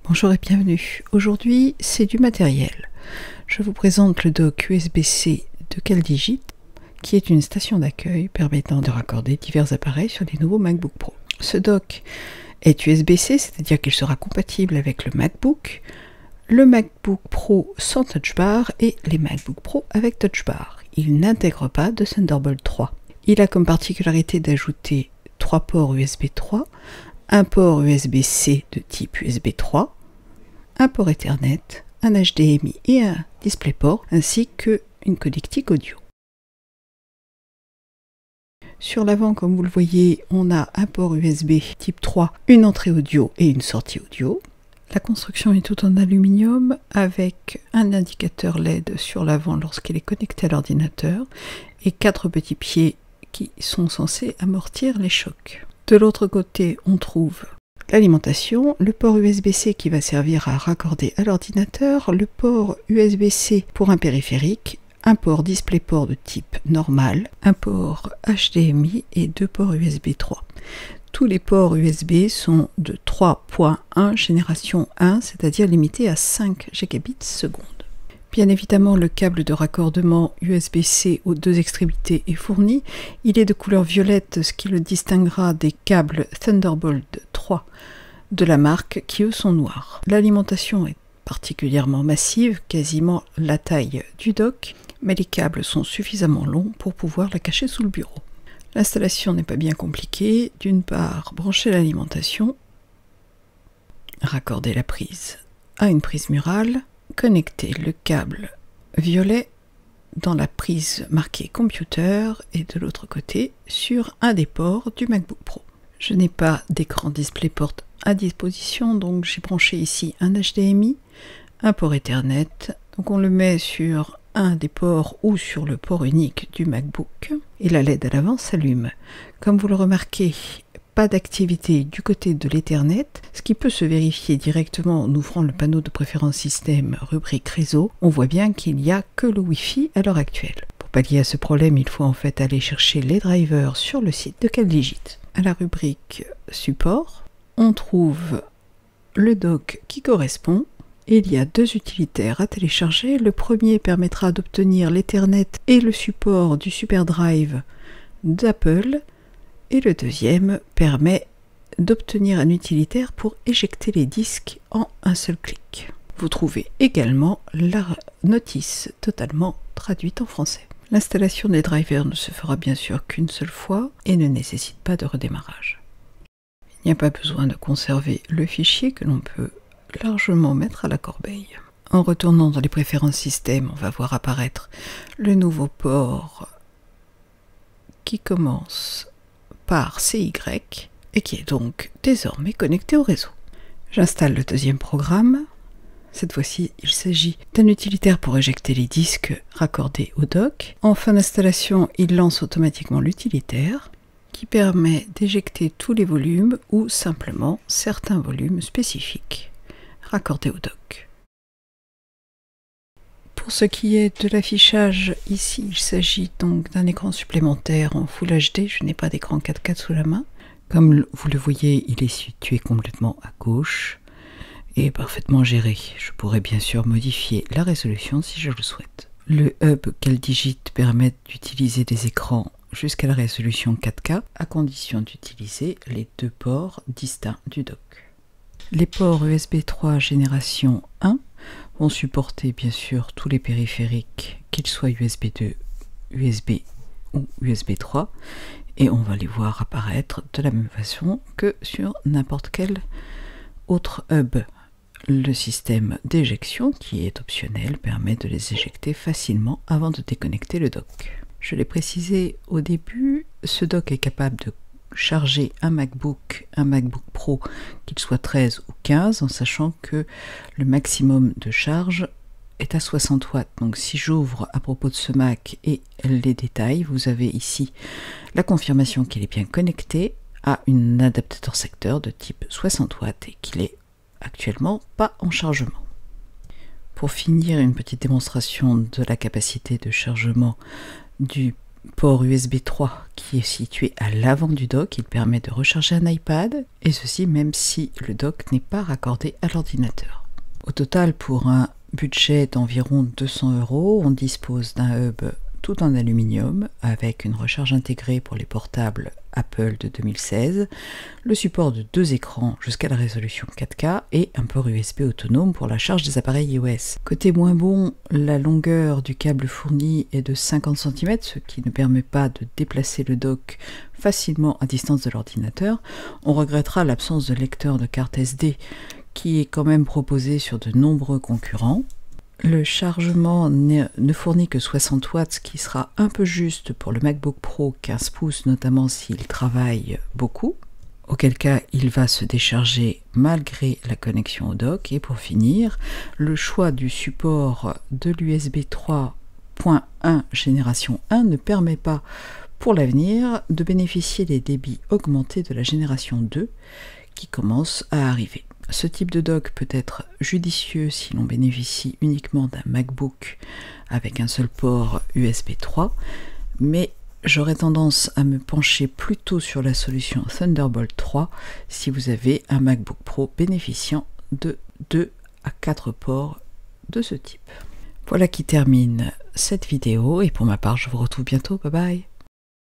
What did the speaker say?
Bonjour et bienvenue. Aujourd'hui, c'est du matériel. Je vous présente le dock USB-C de CalDigit, qui est une station d'accueil permettant de raccorder divers appareils sur les nouveaux MacBook Pro. Ce dock est USB-C, c'est-à-dire qu'il sera compatible avec le MacBook Pro sans Touch Bar et les MacBook Pro avec Touch Bar. Il n'intègre pas de Thunderbolt 3. Il a comme particularité d'ajouter 3 ports USB 3, un port USB-C de type USB 3, un port Ethernet, un HDMI et un DisplayPort, ainsi qu'une connectique audio. Sur l'avant, comme vous le voyez, on a un port USB type 3, une entrée audio et une sortie audio. La construction est toute en aluminium avec un indicateur LED sur l'avant lorsqu'il est connecté à l'ordinateur et 4 petits pieds qui sont censés amortir les chocs. De l'autre côté, on trouve l'alimentation, le port USB-C qui va servir à raccorder à l'ordinateur, le port USB-C pour un périphérique, un port DisplayPort de type normal, un port HDMI et 2 ports USB 3. Tous les ports USB sont de 3.1 génération 1, c'est-à-dire limités à 5 gigabits seconde. Bien évidemment, le câble de raccordement USB-C aux deux extrémités est fourni. Il est de couleur violette, ce qui le distinguera des câbles Thunderbolt 3 de la marque, qui eux sont noirs. L'alimentation est particulièrement massive, quasiment la taille du dock, mais les câbles sont suffisamment longs pour pouvoir la cacher sous le bureau. L'installation n'est pas bien compliquée. D'une part, brancher l'alimentation, raccorder la prise à une prise murale, connecter le câble violet dans la prise marquée computer et de l'autre côté sur un des ports du MacBook Pro. Je n'ai pas d'écran DisplayPort à disposition, donc j'ai branché ici un HDMI, un port Ethernet, donc on le met sur un des ports ou sur le port unique du MacBook et la LED à l'avant s'allume. Comme vous le remarquez, pas d'activité du côté de l'Ethernet, ce qui peut se vérifier directement en ouvrant le panneau de préférence système rubrique réseau. On voit bien qu'il n'y a que le Wi-Fi à l'heure actuelle. Pour pallier à ce problème, il faut en fait aller chercher les drivers sur le site de CalDigit. À la rubrique support, on trouve le dock qui correspond. Il y a 2 utilitaires à télécharger. Le premier permettra d'obtenir l'Ethernet et le support du SuperDrive d'Apple. Et le deuxième permet d'obtenir un utilitaire pour éjecter les disques en un seul clic. Vous trouvez également la notice totalement traduite en français. L'installation des drivers ne se fera bien sûr qu'une seule fois et ne nécessite pas de redémarrage. Il n'y a pas besoin de conserver le fichier que l'on peut largement mettre à la corbeille. En retournant dans les préférences système, on va voir apparaître le nouveau port qui commence par CY et qui est donc désormais connecté au réseau. J'installe le deuxième programme. Cette fois-ci, il s'agit d'un utilitaire pour éjecter les disques raccordés au dock. En fin d'installation, il lance automatiquement l'utilitaire qui permet d'éjecter tous les volumes ou simplement certains volumes spécifiques raccordés au dock. Pour ce qui est de l'affichage, ici il s'agit donc d'un écran supplémentaire en Full HD, je n'ai pas d'écran 4K sous la main. Comme vous le voyez, il est situé complètement à gauche et parfaitement géré. Je pourrais bien sûr modifier la résolution si je le souhaite. Le hub CalDigit permet d'utiliser des écrans jusqu'à la résolution 4K à condition d'utiliser les 2 ports distincts du dock. Les ports USB 3 génération 1 vont supporter bien sûr tous les périphériques, qu'ils soient USB 2, USB ou USB 3, et on va les voir apparaître de la même façon que sur n'importe quel autre hub. Le système d'éjection, qui est optionnel, permet de les éjecter facilement avant de déconnecter le dock. Je l'ai précisé au début, ce dock est capable de charger un MacBook Pro, qu'il soit 13 ou 15, en sachant que le maximum de charge est à 60 watts. Donc si j'ouvre à propos de ce Mac et les détails, vous avez ici la confirmation qu'il est bien connecté à un adaptateur secteur de type 60 watts et qu'il est actuellement pas en chargement. Pour finir, une petite démonstration de la capacité de chargement du port USB 3 qui est situé à l'avant du dock. Il permet de recharger un iPad, et ceci même si le dock n'est pas raccordé à l'ordinateur. Au total, pour un budget d'environ 200 €, on dispose d'un hub tout en aluminium avec une recharge intégrée pour les portables Apple de 2016, le support de 2 écrans jusqu'à la résolution 4K et un port USB autonome pour la charge des appareils iOS. Côté moins bon, la longueur du câble fourni est de 50 cm, ce qui ne permet pas de déplacer le dock facilement à distance de l'ordinateur. On regrettera l'absence de lecteur de carte SD qui est quand même proposé sur de nombreux concurrents. Le chargement ne fournit que 60 watts, ce qui sera un peu juste pour le MacBook Pro 15 pouces, notamment s'il travaille beaucoup, auquel cas il va se décharger malgré la connexion au dock. Et pour finir, le choix du support de l'USB 3.1 génération 1 ne permet pas pour l'avenir de bénéficier des débits augmentés de la génération 2 qui commence à arriver. Ce type de dock peut être judicieux si l'on bénéficie uniquement d'un MacBook avec un seul port USB 3, mais j'aurais tendance à me pencher plutôt sur la solution Thunderbolt 3 si vous avez un MacBook Pro bénéficiant de 2 à 4 ports de ce type. Voilà qui termine cette vidéo, et pour ma part je vous retrouve bientôt, bye bye.